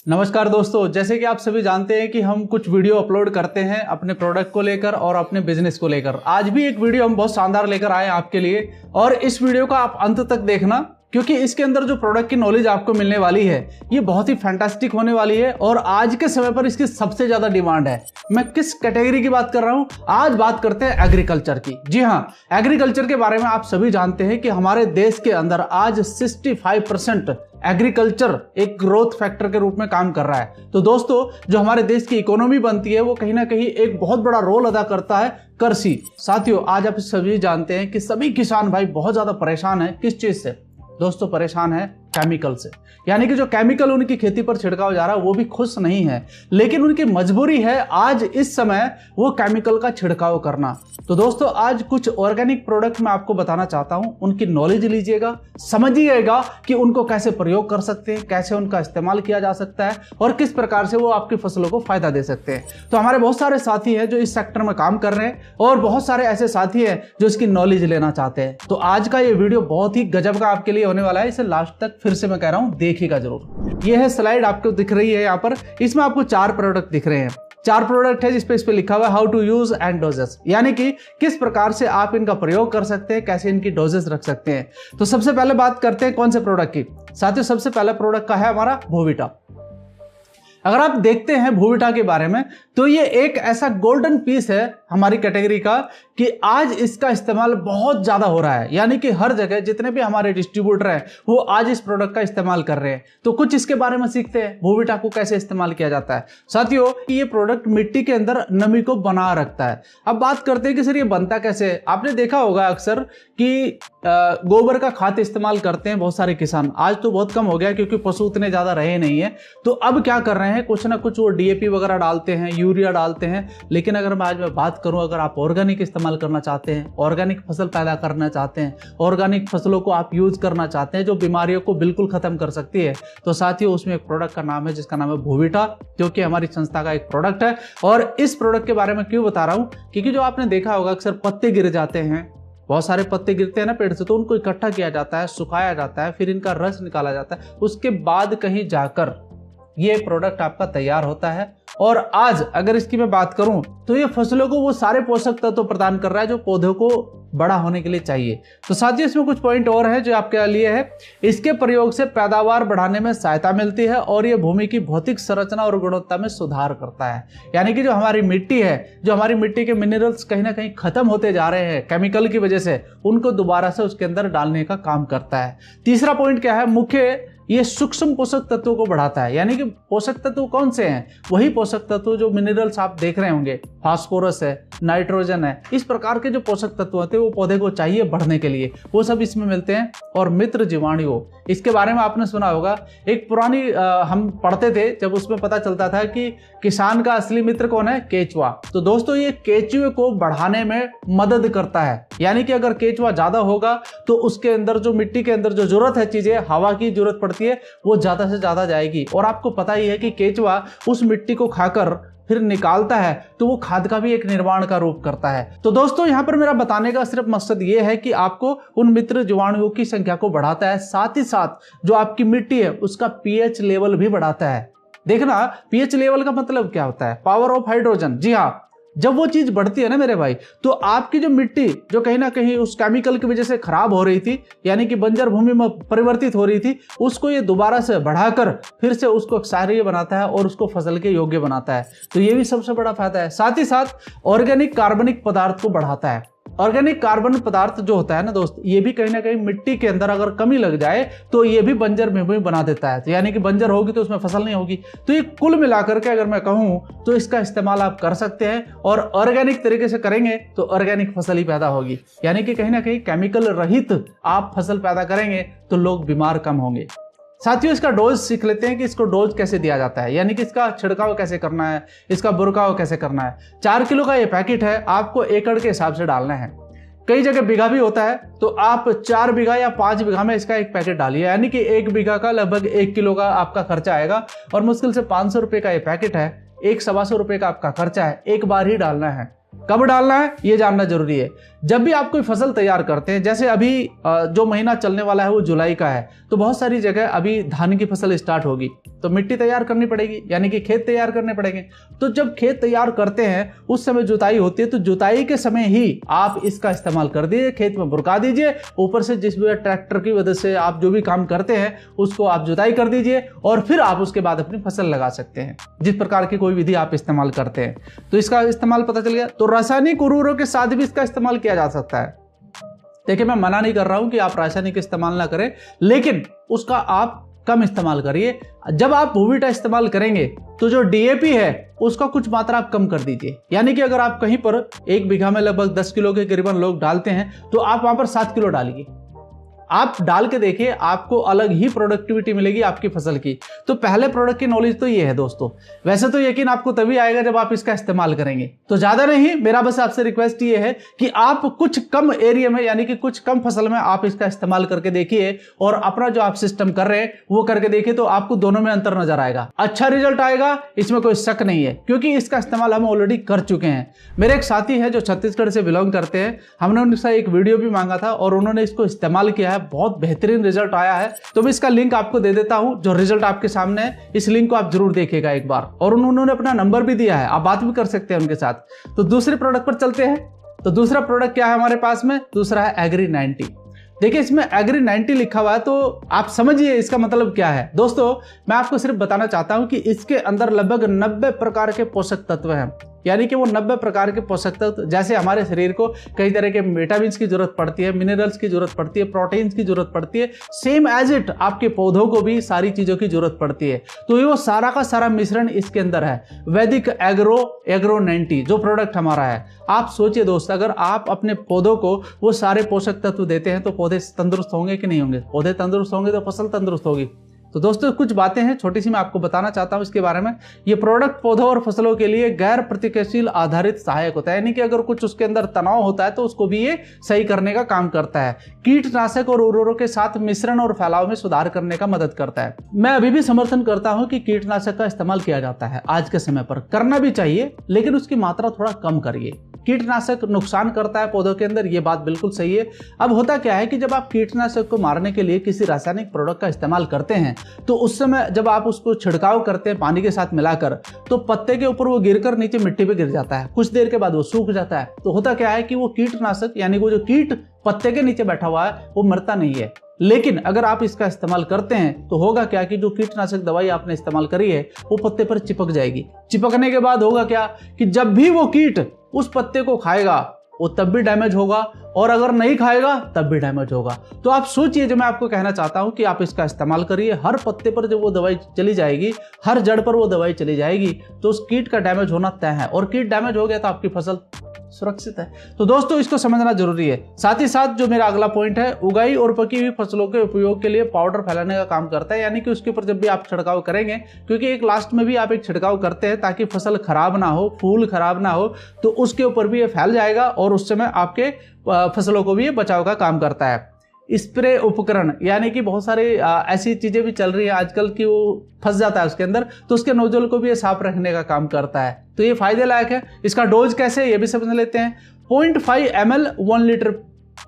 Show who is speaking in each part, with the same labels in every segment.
Speaker 1: नमस्कार दोस्तों, जैसे कि आप सभी जानते हैं कि हम कुछ वीडियो अपलोड करते हैं अपने प्रोडक्ट को लेकर और अपने बिजनेस को लेकर। आज भी एक वीडियो हम बहुत शानदार लेकर आए हैं आपके लिए, और इस वीडियो को आप अंत तक देखना, क्योंकि इसके अंदर जो प्रोडक्ट की नॉलेज आपको मिलने वाली है ये बहुत ही फैंटास्टिक होने वाली है और आज के समय पर इसकी सबसे ज्यादा डिमांड है। मैं किस कैटेगरी की बात कर रहा हूं? आज बात करते हैं एग्रीकल्चर की। जी हां, एग्रीकल्चर के बारे में आप सभी जानते हैं कि हमारे देश के अंदर आज 65% एग्रीकल्चर एक ग्रोथ फैक्टर के रूप में काम कर रहा है। तो दोस्तों, जो हमारे देश की इकोनॉमी बनती है वो कहीं ना कहीं एक बहुत बड़ा रोल अदा करता है कृषि। साथियों, आज आप सभी जानते हैं कि सभी किसान भाई बहुत ज्यादा परेशान है। किस चीज से दोस्तों? परेशान है केमिकल से। यानी कि जो केमिकल उनकी खेती पर छिड़काव जा रहा है वो भी खुश नहीं है, लेकिन उनकी मजबूरी है आज इस समय वो केमिकल का छिड़काव करना। तो दोस्तों, आज कुछ ऑर्गेनिक प्रोडक्ट मैं आपको बताना चाहता हूं, उनकी नॉलेज लीजिएगा, समझिएगा कि उनको कैसे प्रयोग कर सकते हैं, कैसे उनका इस्तेमाल किया जा सकता है और किस प्रकार से वो आपकी फसलों को फायदा दे सकते हैं। तो हमारे बहुत सारे साथी हैं जो इस सेक्टर में काम कर रहे हैं और बहुत सारे ऐसे साथी हैं जो इसकी नॉलेज लेना चाहते हैं। तो आज का ये वीडियो बहुत ही गजब का आपके लिए होने वाला है, इसे लास्ट तक फिर से मैं कह रहा हूं देखिएगा जरूर। ये है स्लाइड आपको दिख रही है यहाँ पर, इसमें आपको 4 प्रोडक्ट दिख रहे हैं। 4 प्रोडक्ट है जिस पे लिखा हुआ है how to use and doses, यानी कि किस प्रकार से आप इनका प्रयोग कर सकते हैं, कैसे इनकी डोजेस रख सकते हैं। तो सबसे पहले बात करते हैं कौन से प्रोडक्ट की। साथियों, सबसे पहला प्रोडक्ट का है हमारा बोविटा। अगर आप देखते हैं बोविटा के बारे में तो ये एक ऐसा गोल्डन पीस है हमारी कैटेगरी का कि आज इसका इस्तेमाल बहुत ज्यादा हो रहा है। यानी कि हर जगह जितने भी हमारे डिस्ट्रीब्यूटर हैं वो आज इस प्रोडक्ट का इस्तेमाल कर रहे हैं। तो कुछ इसके बारे में सीखते हैं, बोविटा को कैसे इस्तेमाल किया जाता है। साथियों, ये प्रोडक्ट मिट्टी के अंदर नमी को बना रखता है। अब बात करते हैं कि सर ये बनता कैसे है। आपने देखा होगा अक्सर कि गोबर का खाद इस्तेमाल करते हैं बहुत सारे किसान। आज तो बहुत कम हो गया क्योंकि पशु उतने ज्यादा रहे नहीं है। तो अब क्या कर रहे हैं, कुछ ना कुछ वो डीएपी वगैरह डालते हैं, यूरिया डालते हैं। लेकिन अगर मैं आज बात करूं, अगर आप ऑर्गेनिक इस्तेमाल करना चाहते हैं, ऑर्गेनिक फसल पैदा करना चाहते हैं, ऑर्गेनिक फसलों को आप यूज करना चाहते हैं जो बीमारियों को बिल्कुल खत्म कर सकती है, तो साथियों उसमें एक प्रोडक्ट का नाम है जिसका नाम है बोविटा, जो कि हमारी संस्था का एक प्रोडक्ट है। और इस प्रोडक्ट के बारे में क्यों बता रहा हूं, क्योंकि जो आपने देखा होगा अक्सर पत्ते गिर जाते हैं, बहुत सारे पत्ते गिरते हैं ना पेड़ से, तो उनको इकट्ठा किया जाता है, सुखाया जाता है, फिर इनका रस निकाला जाता है, उसके बाद कहीं जाकर ये प्रोडक्ट आपका तैयार होता है। और आज अगर इसकी मैं बात करूं तो ये फसलों को वो सारे पोषक तत्व प्रदान कर रहा है जो पौधों को बड़ा होने के लिए चाहिए। तो साथियों, इसमें कुछ पॉइंट और है जो आपके लिए है। इसके प्रयोग से पैदावार बढ़ाने में सहायता मिलती है और ये भूमि की भौतिक संरचना और गुणवत्ता में सुधार करता है। यानी कि जो हमारी मिट्टी है, जो हमारी मिट्टी के मिनरल्स कहीं ना कहीं खत्म होते जा रहे हैं केमिकल की वजह से, उनको दोबारा से उसके अंदर डालने का काम करता है। तीसरा पॉइंट क्या है, मुख्य ये सूक्ष्म पोषक तत्वों को बढ़ाता है। यानी कि पोषक तत्व कौन से हैं? वही पोषक तत्व जो मिनरल्स आप देख रहे होंगे, फास्फोरस है, नाइट्रोजन है, इस प्रकार के जो पोषक तत्व होते हैं वो पौधे को चाहिए बढ़ने के लिए, वो सब इसमें मिलते हैं। और मित्र जीवाणु, इसके बारे में आपने सुना होगा, एक पुरानी हम पढ़ते थे जब उसमें पता चलता था कि किसान का असली मित्र कौन है? केचुआ। तो दोस्तों, ये केचुए को बढ़ाने में मदद करता है। यानी कि अगर केचुआ ज्यादा होगा तो उसके अंदर जो मिट्टी के अंदर जो जरूरत है चीजें, हवा की जरूरत पड़ती है, वो ज्यादा से ज्यादा जाएगी। और आपको पता ही है कि केचुआ उस मिट्टी को खाकर फिर निकालता है तो वो खाद का भी एक निर्माण का रूप करता है। तो दोस्तों, यहां पर मेरा बताने का सिर्फ मकसद ये है कि आपको उन मित्र जीवाणुओं की संख्या को बढ़ाता है, साथ ही साथ जो आपकी मिट्टी है उसका पीएच लेवल भी बढ़ाता है। देखना, पीएच लेवल का मतलब क्या होता है? Power of hydrogen. जी हाँ, जब वो चीज बढ़ती है ना मेरे भाई, तो आपकी जो मिट्टी जो कहीं ना कहीं उस केमिकल की वजह से खराब हो रही थी, यानी कि बंजर भूमि में परिवर्तित हो रही थी, उसको ये दोबारा से बढ़ाकर फिर से उसको क्षारीय बनाता है और उसको फसल के योग्य बनाता है। तो ये भी सबसे बड़ा फायदा है। साथ ही साथ ऑर्गेनिक कार्बनिक पदार्थ को बढ़ाता है। ऑर्गेनिक कार्बन पदार्थ जो होता है ना दोस्त, ये भी कहीं ना कहीं मिट्टी के अंदर अगर कमी लग जाए तो ये भी बंजर भूमि बना देता है। तो यानी कि बंजर होगी तो उसमें फसल नहीं होगी। तो ये कुल मिलाकर के अगर मैं कहूं तो इसका इस्तेमाल आप कर सकते हैं और ऑर्गेनिक तरीके से करेंगे तो ऑर्गेनिक फसल ही पैदा होगी। यानी कि कहीं ना कहीं केमिकल रहित आप फसल पैदा करेंगे तो लोग बीमार कम होंगे। साथियों, इसका डोज सीख लेते हैं कि इसको डोज कैसे दिया जाता है, यानी कि इसका छिड़काव कैसे करना है, इसका बुरकाव कैसे करना है। 4 किलो का ये पैकेट है, आपको एकड़ के हिसाब से डालना है। कई जगह बीघा भी होता है, तो आप 4 बीघा या 5 बीघा में इसका एक पैकेट डालिए। यानी कि 1 बीघा का लगभग 1 किलो का आपका खर्चा आएगा और मुश्किल से 500 रुपए का ये पैकेट है, 100-125 रुपए का आपका खर्चा है। एक बार ही डालना है। कब डालना है ये जानना जरूरी है। जब भी आप कोई फसल तैयार करते हैं, जैसे अभी जो महीना चलने वाला है वो जुलाई का है, तो बहुत सारी जगह अभी धान की फसल स्टार्ट होगी। तो मिट्टी तैयार करनी पड़ेगी, यानी कि खेत तैयार करने पड़ेंगे। तो जब खेत तैयार करते हैं उस समय जुताई होती है, तो जुताई के समय ही आप इसका इस्तेमाल कर दीजिए, खेत में बुरका दीजिए, ऊपर से जिस भी ट्रैक्टर की वजह से आप जो भी काम करते हैं उसको आप जुताई कर दीजिए और फिर आप उसके बाद अपनी फसल लगा सकते हैं, जिस प्रकार की कोई विधि आप इस्तेमाल करते हैं। तो इसका इस्तेमाल पता चल गया। तो रासायनिक उर्वरकों के साथ भी इसका इस्तेमाल किया जा सकता है। देखिए, मैं मना नहीं कर रहा हूं कि आप रासायनिक इस्तेमाल ना करें, लेकिन उसका आप कम इस्तेमाल करिए। जब आप भूविटा इस्तेमाल करेंगे तो जो डीएपी है उसका कुछ मात्रा आप कम कर दीजिए, यानी कि अगर आप कहीं पर 1 बीघा में लगभग 10 किलो के करीबन लोग डालते हैं तो आप वहां पर 7 किलो डालिए। आप डाल के देखिए, आपको अलग ही प्रोडक्टिविटी मिलेगी आपकी फसल की। तो पहले प्रोडक्ट की नॉलेज तो ये है दोस्तों। वैसे तो यकीन आपको तभी आएगा जब आप इसका इस्तेमाल करेंगे। तो ज्यादा नहीं, मेरा बस आपसे रिक्वेस्ट ये है कि आप कुछ कम एरिया में, यानी कि कुछ कम फसल में आप इसका इस्तेमाल करके देखिए और अपना जो आप सिस्टम कर रहे हैं वो करके देखिए, तो आपको दोनों में अंतर नजर आएगा। अच्छा रिजल्ट आएगा, इसमें कोई शक नहीं है, क्योंकि इसका इस्तेमाल हम ऑलरेडी कर चुके हैं। मेरे एक साथी है जो छत्तीसगढ़ से बिलोंग करते हैं, हमने उनसे एक वीडियो भी मांगा था और उन्होंने इसको इस्तेमाल किया है, बहुत बेहतरीन रिजल्ट आया है। तो मैं इसका लिंक आपको दे देता हूं, जो रिजल्ट आपके सामने है, इस लिंक को आप जरूर देखिएगा एक बार। और उन्होंने अपना नंबर भी दिया है, आप बात भी कर सकते हैं उनके साथ। तो दूसरे प्रोडक्ट पर चलते हैं। तो दूसरा प्रोडक्ट क्या है हमारे पास में? दूसरा है एग्री 90। देखिए, इसमें एग्री 90 लिखा हुआ है, तो आप समझिए इसका मतलब क्या है। दोस्तों, मैं आपको सिर्फ बताना चाहता हूं कि इसके अंदर लगभग 90 प्रकार के पोषक तत्व हैं, यानी कि वो 90 प्रकार के पोषक तत्व, जैसे हमारे शरीर को कई तरह के विटामिन की जरूरत पड़ती है, मिनरल्स की जरूरत पड़ती है, प्रोटीन्स की जरूरत पड़ती है, सेम एज इट आपके पौधों को भी सारी चीजों की जरूरत पड़ती है। तो ये वो सारा का सारा मिश्रण इसके अंदर है। वैदिक एग्रो 90 जो प्रोडक्ट हमारा है, आप सोचिए दोस्त, अगर आप अपने पौधों को वो सारे पोषक तत्व देते हैं तो पौधे तंदुरुस्त होंगे कि नहीं होंगे? पौधे तंदुरुस्त होंगे तो फसल तंदुरुस्त होगी। तो दोस्तों, कुछ बातें हैं छोटी सी, मैं आपको बताना चाहता हूं इसके बारे में। ये प्रोडक्ट पौधों और फसलों के लिए गैर प्रतिक्रियाशील आधारित सहायक होता है, यानी कि अगर कुछ उसके अंदर तनाव होता है तो उसको भी ये सही करने का काम करता है। कीटनाशक और उर्वरकों के साथ मिश्रण और फैलाव में सुधार करने का मदद करता है। मैं अभी भी समर्थन करता हूं कि कीटनाशक का इस्तेमाल किया जाता है, आज के समय पर करना भी चाहिए, लेकिन उसकी मात्रा थोड़ा कम करिए। कीटनाशक नुकसान करता है पौधों के अंदर, ये बात बिल्कुल सही है। अब होता क्या है कि जब आप कीटनाशक को मारने के लिए किसी रासायनिक प्रोडक्ट का इस्तेमाल करते हैं तो उस समय जब आप उसको छिड़काव करते हैं पानी के साथ मिलाकर, तो पत्ते के ऊपर वो गिरकर नीचे मिट्टी पे गिर जाता है, कुछ देर के बाद वो सूख जाता है। तो होता क्या है कि वो कीटनाशक, यानी वो जो कीट पत्ते के नीचे बैठा हुआ है वो मरता नहीं है। लेकिन अगर आप इसका इस्तेमाल करते हैं तो होगा क्या कि जो कीटनाशक दवाई आपने इस्तेमाल करी है वो पत्ते पर चिपक जाएगी। चिपकने के बाद होगा क्या कि जब भी वो कीट उस पत्ते को खाएगा वो तब भी डैमेज होगा, और अगर नहीं खाएगा तब भी डैमेज होगा। तो आप सोचिए, जो मैं आपको कहना चाहता हूं कि आप इसका इस्तेमाल करिए, हर पत्ते पर जब वो दवाई चली जाएगी, हर जड़ पर वो दवाई चली जाएगी, तो उस कीट का डैमेज होना तय है, और कीट डैमेज हो गया तो आपकी फसल सुरक्षित है। तो दोस्तों, इसको समझना जरूरी है। साथ ही साथ जो मेरा अगला पॉइंट है, उगाई और पकी हुई फसलों के उपयोग के लिए पाउडर फैलाने का काम करता है, यानी कि उसके ऊपर जब भी आप छिड़काव करेंगे, क्योंकि एक लास्ट में भी आप एक छिड़काव करते हैं ताकि फसल खराब ना हो, फूल खराब ना हो, तो उसके ऊपर भी ये फैल जाएगा और उस समय आपके फसलों को भी ये बचाव का काम करता है। स्प्रे उपकरण, यानी कि बहुत सारी ऐसी चीजें भी चल रही है आजकल की वो फंस जाता है उसके अंदर, तो उसके नोजल को भी ये साफ रखने का काम करता है। तो ये फायदे लायक है। इसका डोज कैसे है ये भी समझ लेते हैं। 0.5 ml 1 लीटर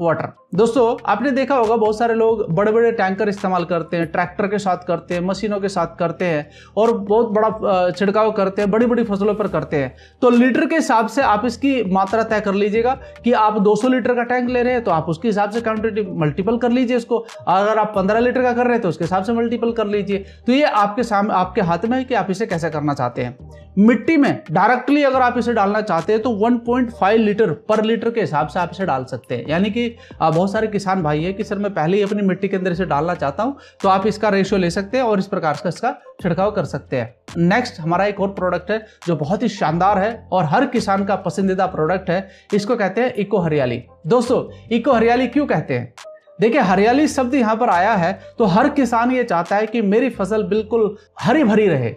Speaker 1: वाटर। दोस्तों, आपने देखा होगा बहुत सारे लोग बड़े बड़े टैंकर इस्तेमाल करते हैं, ट्रैक्टर के साथ करते हैं, मशीनों के साथ करते हैं और बहुत बड़ा छिड़काव करते हैं, बड़ी बड़ी फसलों पर करते हैं। तो लीटर के हिसाब से आप इसकी मात्रा तय कर लीजिएगा कि आप 200 लीटर का टैंक ले रहे हैं तो आप उसके हिसाब से क्वांटिटी मल्टीपल कर लीजिए इसको। अगर आप 15 लीटर का कर रहे हैं तो उसके हिसाब से मल्टीपल कर लीजिए। तो ये आपके सामने, आपके हाथ में है कि आप इसे कैसे करना चाहते हैं। मिट्टी में डायरेक्टली अगर आप इसे डालना चाहते हैं तो 1.5 लीटर पर लीटर के हिसाब से आप इसे डाल सकते हैं। यानी कि बहुत सारे किसान भाई है कि सर मैं पहले ही अपनी मिट्टी के अंदर इसे डालना चाहता हूं, तो आप इसका रेशियो ले सकते हैं और इस प्रकार से इसका छिड़काव कर सकते हैं। नेक्स्ट हमारा एक और प्रोडक्ट है जो बहुत ही शानदार है और हर किसान का पसंदीदा प्रोडक्ट है। इसको कहते हैं इको हरियाली। दोस्तों, इको हरियाली क्यों कहते हैं? देखिए, हरियाली शब्द यहां पर आया है तो हर किसान ये चाहता है कि मेरी फसल बिल्कुल हरी भरी रहे।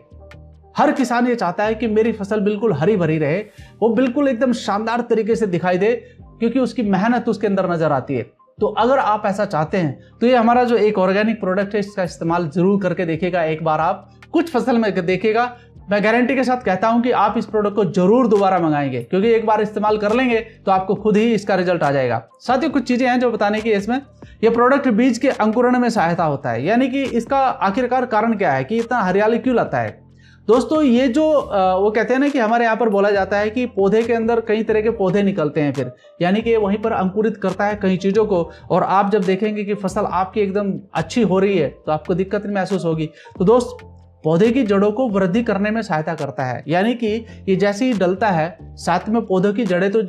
Speaker 1: हर किसान ये चाहता है कि मेरी फसल बिल्कुल हरी भरी रहे, वो बिल्कुल एकदम शानदार तरीके से दिखाई दे, क्योंकि उसकी मेहनत उसके अंदर नजर आती है। तो अगर आप ऐसा चाहते हैं तो ये हमारा जो एक ऑर्गेनिक प्रोडक्ट है इसका इस्तेमाल जरूर करके देखिएगा। एक बार आप कुछ फसल में देखिएगा, मैं गारंटी के साथ कहता हूं कि आप इस प्रोडक्ट को जरूर दोबारा मंगाएंगे, क्योंकि एक बार इस्तेमाल कर लेंगे तो आपको खुद ही इसका रिजल्ट आ जाएगा। साथ ही कुछ चीजें हैं जो बताने की इसमें। यह प्रोडक्ट बीज के अंकुरण में सहायता होता है, यानी कि इसका आखिरकार कारण क्या है कि इतना हरियाली क्यों लाता है। दोस्तों ये जो वो कहते हैं ना कि हमारे यहाँ पर बोला जाता है कि पौधे के अंदर कई तरह के पौधे निकलते हैं, फिर यानी कि वहीं पर अंकुरित करता है कई चीजों को, और आप जब देखेंगे कि फसल आपकी एकदम अच्छी हो रही है तो आपको दिक्कत नहीं महसूस होगी। तो दोस्त पौधे की जड़ों को वृद्धि करने में सहायता करता है, यानी कि ये जैसे ही डलता है साथ में पौधों की जड़ें तो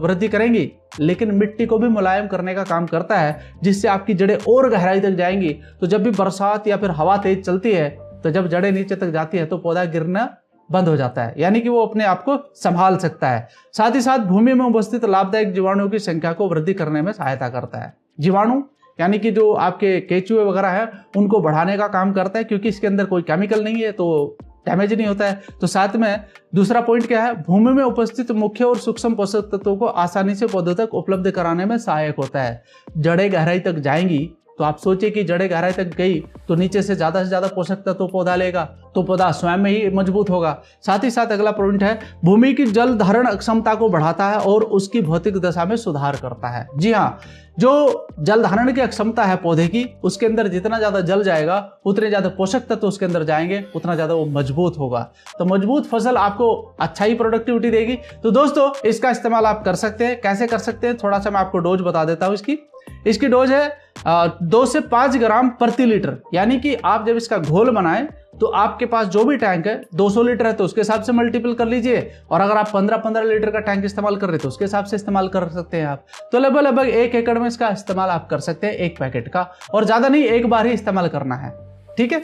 Speaker 1: वृद्धि करेंगी, लेकिन मिट्टी को भी मुलायम करने का काम करता है, जिससे आपकी जड़ें और गहराई तक जाएंगी। तो जब भी बरसात या फिर हवा तेज चलती है तो जब जड़ें नीचे तक जाती है तो पौधा गिरना बंद हो जाता है, यानी कि वो अपने आप को संभाल सकता है। साथ ही साथ भूमि में उपस्थित लाभदायक जीवाणुओं की संख्या को वृद्धि करने में सहायता करता है। जीवाणु यानी कि जो आपके केचुए वगैरह है उनको बढ़ाने का काम करता है, क्योंकि इसके अंदर कोई केमिकल नहीं है तो डैमेज नहीं होता है। तो साथ में दूसरा पॉइंट क्या है, भूमि में उपस्थित मुख्य और सूक्ष्म पोषक तत्वों को आसानी से पौधों तक उपलब्ध कराने में सहायक होता है। जड़ें गहराई तक जाएंगी तो आप सोचिए कि जड़ें गहराई तक गई तो नीचे से ज्यादा पोषक तत्व पौधा लेगा, तो पौधा स्वयं में ही मजबूत होगा। साथ ही साथ अगला पॉइंट है, भूमि की जल धारण क्षमता को बढ़ाता है और उसकी भौतिक दशा में सुधार करता है। जी हाँ, जो जल धारण की क्षमता है पौधे की, उसके अंदर जितना ज्यादा जल जाएगा उतने ज्यादा पोषक तत्व उसके अंदर जाएंगे, उतना ज्यादा वो मजबूत होगा। तो मजबूत फसल आपको अच्छा ही प्रोडक्टिविटी देगी। तो दोस्तों इसका इस्तेमाल आप कर सकते हैं। कैसे कर सकते हैं, थोड़ा सा मैं आपको डोज बता देता हूं। इसकी डोज है 2 से 5 ग्राम प्रति लीटर, यानी कि आप जब इसका घोल बनाएं तो आपके पास जो भी टैंक है 200 लीटर है तो उसके हिसाब से मल्टीपल कर लीजिए, और अगर आप 15-15 लीटर का टैंक इस्तेमाल कर रहे हैं तो उसके हिसाब से इस्तेमाल कर सकते हैं आप। तो लगभग 1 एकड़ में इसका इस्तेमाल आप कर सकते हैं, एक पैकेट का, और ज्यादा नहीं, एक बार ही इस्तेमाल करना है। ठीक है,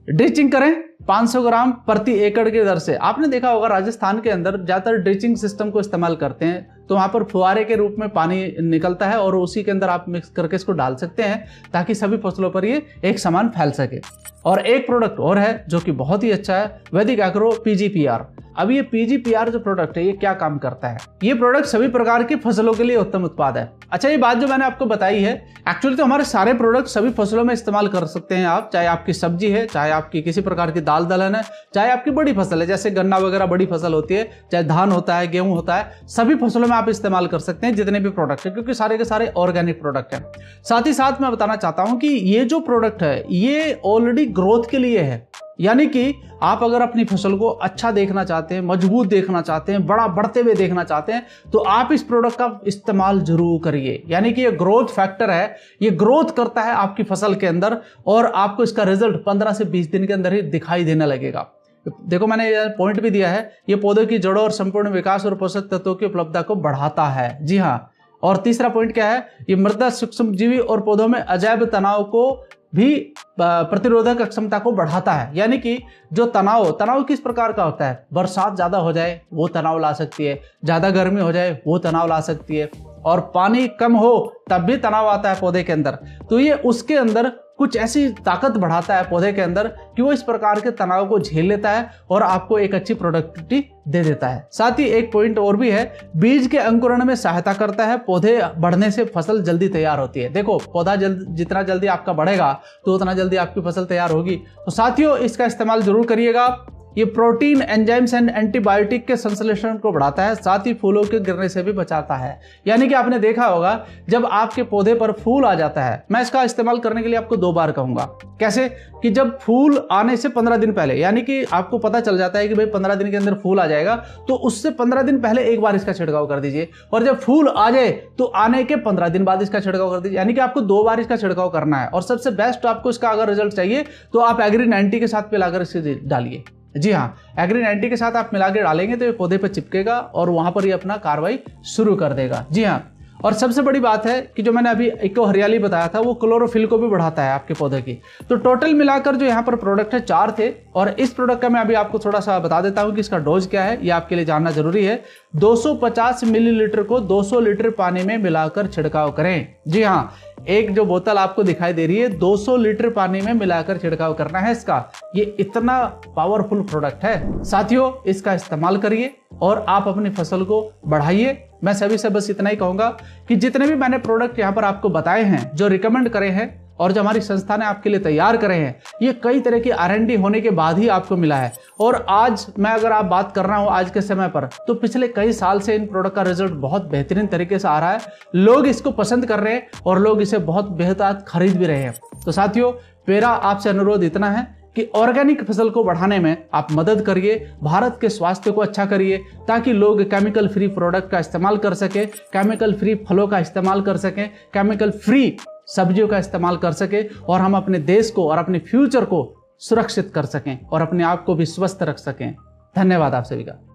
Speaker 1: ड्रिचिंग करें 500 ग्राम प्रति एकड़ की दर से। आपने देखा होगा राजस्थान के अंदर ज्यादातर ड्रिचिंग सिस्टम को इस्तेमाल करते हैं, तो वहां पर फुहारे के रूप में पानी निकलता है और उसी के अंदर आप मिक्स करके इसको डाल सकते हैं ताकि सभी फसलों पर ये एक समान फैल सके। और एक प्रोडक्ट और है जो कि बहुत ही अच्छा है, वैदिक एग्रो PGPR। अब ये PGPR जो प्रोडक्ट है ये क्या काम करता है, ये प्रोडक्ट सभी प्रकार की फसलों के लिए उत्तम उत्पाद है। अच्छा, ये बात जो मैंने आपको बताई है एक्चुअली तो हमारे सारे प्रोडक्ट सभी फसलों में इस्तेमाल कर सकते हैं आप, चाहे आपकी सब्जी है, चाहे आपकी किसी प्रकार की दाल दलहन है, चाहे आपकी बड़ी फसल है जैसे गन्ना वगैरह बड़ी फसल होती है, चाहे धान होता है, गेहूं होता है, सभी फसलों में आप इस्तेमाल कर सकते हैं जितने भी प्रोडक्ट है, क्योंकि सारे के सारे ऑर्गेनिक प्रोडक्ट है। साथ ही साथ मैं बताना चाहता हूं कि ये जो प्रोडक्ट है ये ऑलरेडी ग्रोथ के लिए है, यानी कि आप अगर अपनी फसल को अच्छा देखना चाहते हैं, मजबूत देखना चाहते हैं, बड़ा बढ़ते हुए देखना चाहते हैं, तो आप इस प्रोडक्ट का इस्तेमाल जरूर करिए। यानी कि ये ग्रोथ फैक्टर है, ये ग्रोथ करता है आपकी फसल के अंदर, और आपको इसका रिजल्ट 15 से 20 दिन के अंदर ही दिखाई देने लगेगा। देखो मैंने ये पॉइंट भी दिया है, ये पौधों की जड़ों और संपूर्ण विकास और पोषक तत्वों की उपलब्धता को बढ़ाता है। जी हाँ, और तीसरा पॉइंट क्या है, ये मृदा सूक्ष्म जीवी और पौधों में अजैव तनाव को भी प्रतिरोधक क्षमता को बढ़ाता है। यानी कि जो तनाव किस प्रकार का होता है, बरसात ज्यादा हो जाए वो तनाव ला सकती है, ज्यादा गर्मी हो जाए वो तनाव ला सकती है, और पानी कम हो तब भी तनाव आता है पौधे के अंदर। तो ये उसके अंदर कुछ ऐसी ताकत बढ़ाता है पौधे के अंदर कि वो इस प्रकार के तनाव को झेल लेता है और आपको एक अच्छी प्रोडक्टिविटी दे देता है। साथ ही एक पॉइंट और भी है, बीज के अंकुरण में सहायता करता है। पौधे बढ़ने से फसल जल्दी तैयार होती है। देखो पौधा जितना जल्दी आपका बढ़ेगा तो उतना जल्दी आपकी फसल तैयार होगी। तो साथियों इसका इस्तेमाल जरूर करिएगा। ये प्रोटीन, एंजाइम्स एंड एंटीबायोटिक के संश्लेषण को बढ़ाता है, साथ ही फूलों के गिरने से भी बचाता है। यानी कि आपने देखा होगा जब आपके पौधे पर फूल आ जाता है, मैं इसका इस्तेमाल करने के लिए आपको 2 बार कहूंगा। कैसे कि जब फूल आने से 15 दिन पहले, यानी कि आपको पता चल जाता है कि भाई 15 दिन के अंदर फूल आ जाएगा, तो उससे 15 दिन पहले एक बार इसका छिड़काव कर दीजिए, और जब फूल आ जाए तो आने के 15 दिन बाद इसका छिड़काव कर दीजिए। यानी कि आपको 2 बार इसका छिड़काव करना है। और सबसे बेस्ट आपको इसका अगर रिजल्ट चाहिए तो आप एग्री 90 के साथ मिलाकर इसे डालिए। जी हाँ, एग्री 90 के साथ आप मिला के डालेंगे तो ये पौधे पर चिपकेगा और वहां पर ये अपना कार्रवाई शुरू कर देगा। जी हाँ, और सबसे बड़ी बात है कि जो मैंने अभी इको हरियाली बताया था वो क्लोरोफिल को भी बढ़ाता है आपके पौधे की। तो टोटल मिलाकर जो यहाँ पर प्रोडक्ट है 4 थे, और इस प्रोडक्ट का मैं अभी आपको थोड़ा सा बता देता हूँ कि इसका डोज क्या है, ये आपके लिए जानना जरूरी है। 250 मिलीलीटर को 200 लीटर पानी में मिलाकर छिड़काव करें। जी हाँ, एक जो बोतल आपको दिखाई दे रही है 200 लीटर पानी में मिलाकर छिड़काव करना है इसका। ये इतना पावरफुल प्रोडक्ट है। साथियों इसका इस्तेमाल करिए और आप अपनी फसल को बढ़ाइए। मैं सभी से बस इतना ही कहूंगा कि जितने भी मैंने प्रोडक्ट यहाँ पर आपको बताए हैं, जो रिकमेंड करे हैं और जो हमारी संस्था ने आपके लिए तैयार करे हैं, ये कई तरह की R&D होने के बाद ही आपको मिला है। और आज मैं अगर आप बात कर रहा हूँ आज के समय पर, तो पिछले कई साल से इन प्रोडक्ट का रिजल्ट बहुत बेहतरीन तरीके से आ रहा है। लोग इसको पसंद कर रहे हैं और लोग इसे बहुत बेहतर खरीद भी रहे हैं। तो साथियों, मेरा आपसे अनुरोध इतना है कि ऑर्गेनिक फसल को बढ़ाने में आप मदद करिए, भारत के स्वास्थ्य को अच्छा करिए, ताकि लोग केमिकल फ्री प्रोडक्ट का इस्तेमाल कर सके, केमिकल फ्री फलों का इस्तेमाल कर सकें, केमिकल फ्री सब्जियों का इस्तेमाल कर सके, और हम अपने देश को और अपने फ्यूचर को सुरक्षित कर सकें और अपने आप को भी स्वस्थ रख सकें। धन्यवाद आप सभी का।